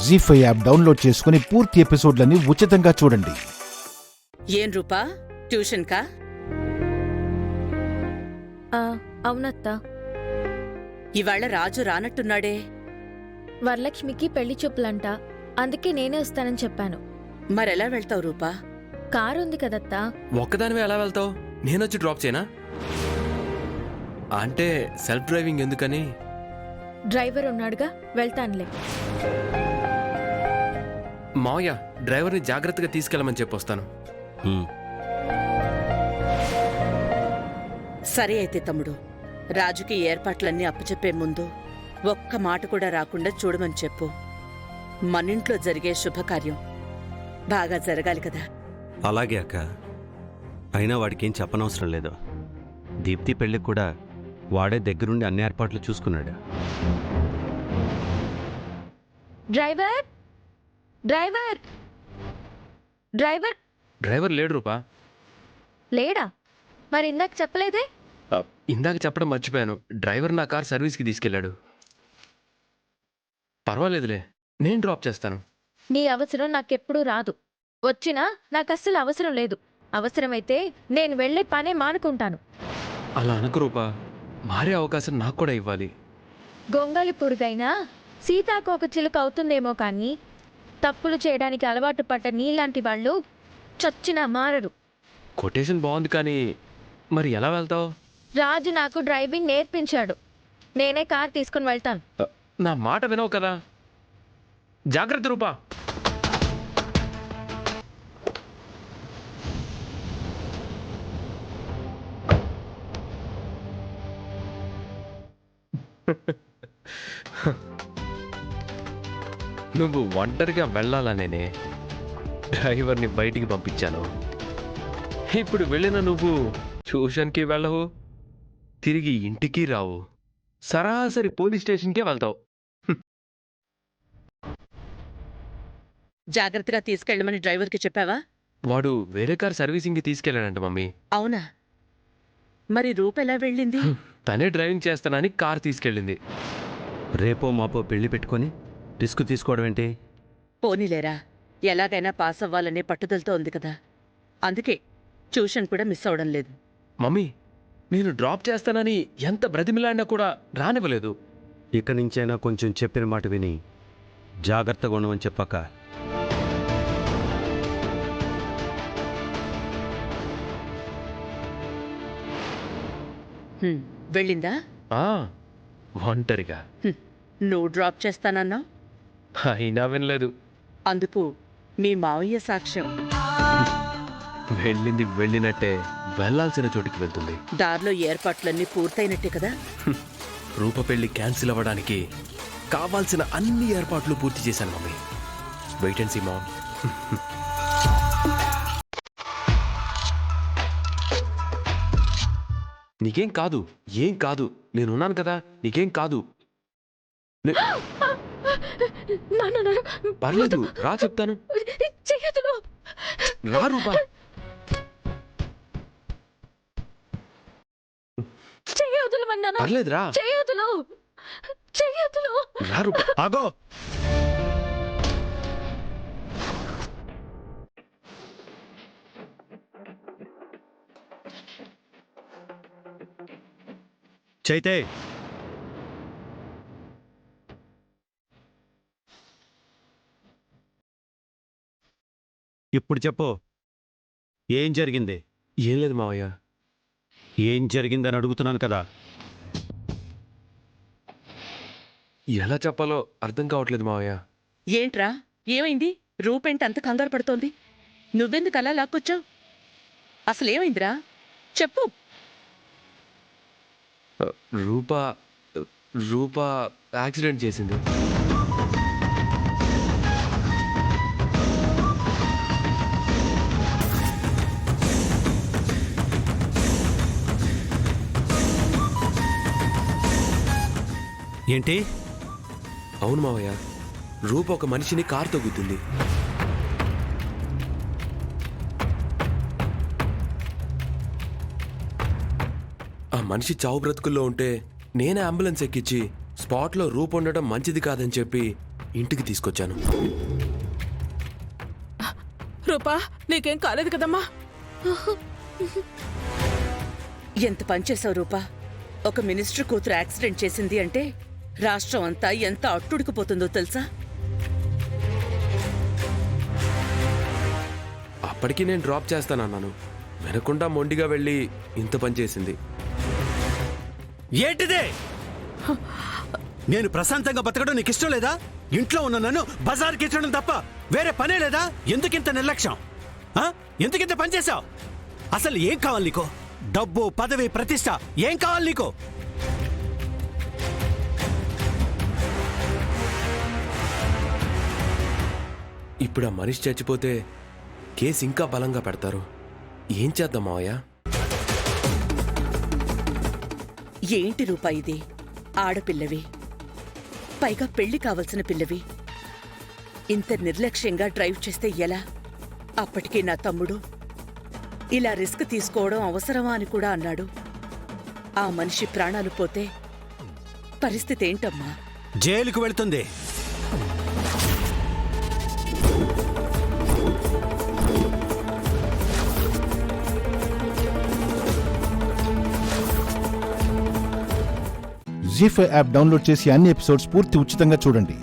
జీ5 app download చేసుకుని పూర్తి ఎపిసోడ్లని ఉచితంగా చూడండి. ఏం రూపా, ట్యూషన్ కా? అవునత్తా. ఇవాళ రాజు రానట్టున్నాడే. వరలక్ష్మికి పెళ్లి చూపులంట, అందుకే నేనే వస్తానని చెప్పాను. మరెలా వెళ్తావు రూపా? కారు ఉంది కదత్తా. ఒక్కదానివే ఎలా వెళ్తావు? నేనొచ్చి డ్రాప్ చేయనా? అంటే సెల్ఫ్ డ్రైవింగ్ ఎందుకని? డ్రైవర్ ఉన్నాడుగా, వెళ్తానులే. మావయ్య, డ్రైవర్ని జాగ్రత్తగా తీసుకెళ్ళమని చెప్పొస్తాను. సరే అయితే తమ్ముడు, రాజుకి ఏర్పాట్లన్నీ అప్పచెప్పే ముందు ఒక్క మాట కూడా రాకుండా చూడమని చెప్పు. మనింట్లో జరిగే శుభకార్యం బాగా జరగాలి కదా. అలాగే అక్క. అయినా వాడికేం చెప్పనవసరం లేదు. దీప్తి పెళ్ళికి కూడా వాడే దగ్గరుండి అన్ని ఏర్పాట్లు చూసుకున్నాడు. డ్రైవర్ డ్రైవర్ డ్రైవర్ డ్రైవర్ లేడు రూపా. లేడా? మరి ఇందాక చెప్పలేదే? ఇందాక చెప్పడం మర్చిపోయాను. డ్రైవర్ నా కార్ సర్వీస్కి తీసుకెళ్ళాడు. పర్వాలేదులే, నేను డ్రాప్ చేస్తాను. నీ అవసరం నాకెప్పుడూ రాదు. వచ్చినా నాకు అస్సలు అవసరం లేదు. అవసరమైతే నేను వెళ్లే పనే మానుకుంటాను. అలా అనకు రూపా, మారే అవకాశం నాకు కూడా ఇవ్వాలి. గొంగలి పురుగైనా సీతాకోక చిలుక అవుతుందేమో కానీ తప్పులు చేయడానికి అలవాటు పడ్డ నీలాంటి వాళ్ళు చచ్చినా మారరు. కొటేషన్ బాగుంది, కానీ మరి ఎలా వెళ్తావు? రాజు నాకు డ్రైవింగ్ నేర్పించాడు. నేనే కార్ తీసుకుని వెళ్తాను. నా మాట వినవు కదా. జాగ్రత్త రూపా. నువ్వు ఒంటరిగా వెళ్ళాలనేనే డ్రైవర్ని బయటికి పంపించాను. ఇప్పుడు వెళ్ళిన నువ్వు ట్యూషన్కి వెళ్ళవు, తిరిగి ఇంటికి రావు, సరాసరి పోలీస్ స్టేషన్కే వెళ్తావు. జాగ్రత్తగా తీసుకెళ్ళమని డ్రైవర్కి చెప్పావా? వాడు వేరే కార్ సర్వీసింగ్కి తీసుకెళ్ళాడంట మమ్మీ. అవునా? మరి రూప ఎలా వెళ్ళింది? తనే డ్రైవింగ్ చేస్తానని కార్ తీసుకెళ్ళింది. రేపో మాపో పెళ్లి పెట్టుకొని రిస్క్ తీసుకోవడం ఏంటి? పోనీలేరా, ఎలాగైనా పాస్ అవ్వాలనే పట్టుదలతో ఉంది కదా, అందుకే ట్యూషన్ కూడా మిస్ అవడం లేదు. మమ్మీ, నేను డ్రాప్ చేస్తానని ఎంత బ్రతిమిలాడినా కూడా రానివ్వలేదు. ఇక నుంచైనా కొంచెం చెప్పిన మాట విని జాగ్రత్తగా ఉండమని చెప్పక. వెళ్ళిందా? ఒంటరిగా. నువ్వు డ్రాప్ చేస్తానన్నావు, అయినా వినలేదు. అందుకు మీ మావయ్య సాక్ష్యం. వెళ్ళింది వెళ్ళినట్టే వెళ్లాల్సిన చోటికి వెళ్తుంది. దారిలో ఏర్పాట్లన్నీ పూర్తయినట్టే కదా. రూప పెళ్లి క్యాన్సిల్ అవ్వడానికి కావాల్సిన అన్ని ఏర్పాట్లు పూర్తి చేశాను mummy. Wait and see mom. నీకేం కాదు, ఏం కాదు, నేనున్నాను కదా, నీకేం కాదు. పర్లేదు, రా చెప్తాను. రా రూపా. పర్లేదు రా. రా రూపా. ఆగో. చైతే, ఇప్పుడు చెప్పు, ఏం జరిగింది? ఏం లేదు మావయ్య. ఏం జరిగిందని అడుగుతున్నాను కదా. ఎలా చెప్పాలో అర్థం కావట్లేదు మావయ్య. ఏంట్రా, ఏమైంది? రూపేంటి అంత కంగారు పడుతోంది? నువ్వెందుకు అలా లాక్కొచ్చావు? అసలేమైందిరా, చెప్పు. రూపా యాక్సిడెంట్ చేసింది. ఏంటి? అవును మావయ్య, రూప ఒక మనిషిని కారుతో గుద్దింది. ఆ మనిషి చావు బ్రతుకుల్లో ఉంటే నేనే అంబులెన్స్ ఎక్కించి స్పాట్లో రూప్ ఉండడం మంచిది కాదని చెప్పి ఇంటికి తీసుకొచ్చాను. రూపా నీకేం కాలేదు కదమ్మా? ఎంత పనిచేశావు రూపా. ఒక మినిస్టర్ కూతురు యాక్సిడెంట్ చేసింది అంటే రాష్ట్రం అంతా ఎంత అట్టుడికిపోతుందో తెలుసా? అప్పటికి నేను డ్రాప్ చేస్తానన్నాను. వినకుండా మొండిగా వెళ్ళి ఇంత పని చేసింది. ఏంటిదే? నేను ప్రశాంతంగా బతకడం నీకు ఇష్టం లేదా? ఇంట్లో ఉన్న నన్ను బజార్కి ఇచ్చడం తప్ప వేరే పనే లేదా? ఎందుకింత నిర్లక్ష్యం? ఎందుకింత పని చేశావు? అసలు ఏం కావాలి నీకు? డబ్బు, పదవి, ప్రతిష్ట ఏం కావాలి నీకు? ఇప్పుడు ఆ మనిషి చచ్చిపోతే కేసు ఇంకా బలంగా పెడతారు. ఏం చేద్దాం మావయ్య? ఏంటి రూపా ఇది? ఆడపిల్లవి, పైగా పెళ్లి కావలసిన పిల్లవి. ఇంత నిర్లక్ష్యంగా డ్రైవ్ చేస్తే ఎలా? అప్పటికే నా తమ్ముడు ఇలా రిస్క్ తీసుకోవడం అవసరమా అని కూడా అన్నాడు. ఆ మనిషి ప్రాణాలు పోతే పరిస్థితి ఏంటమ్మా? జైలుకు వెళ్తుంది. జీ5 యాప్ డౌన్లోడ్ చేసి అన్ని ఎపిసోడ్స్ పూర్తి ఉచితంగా చూడండి.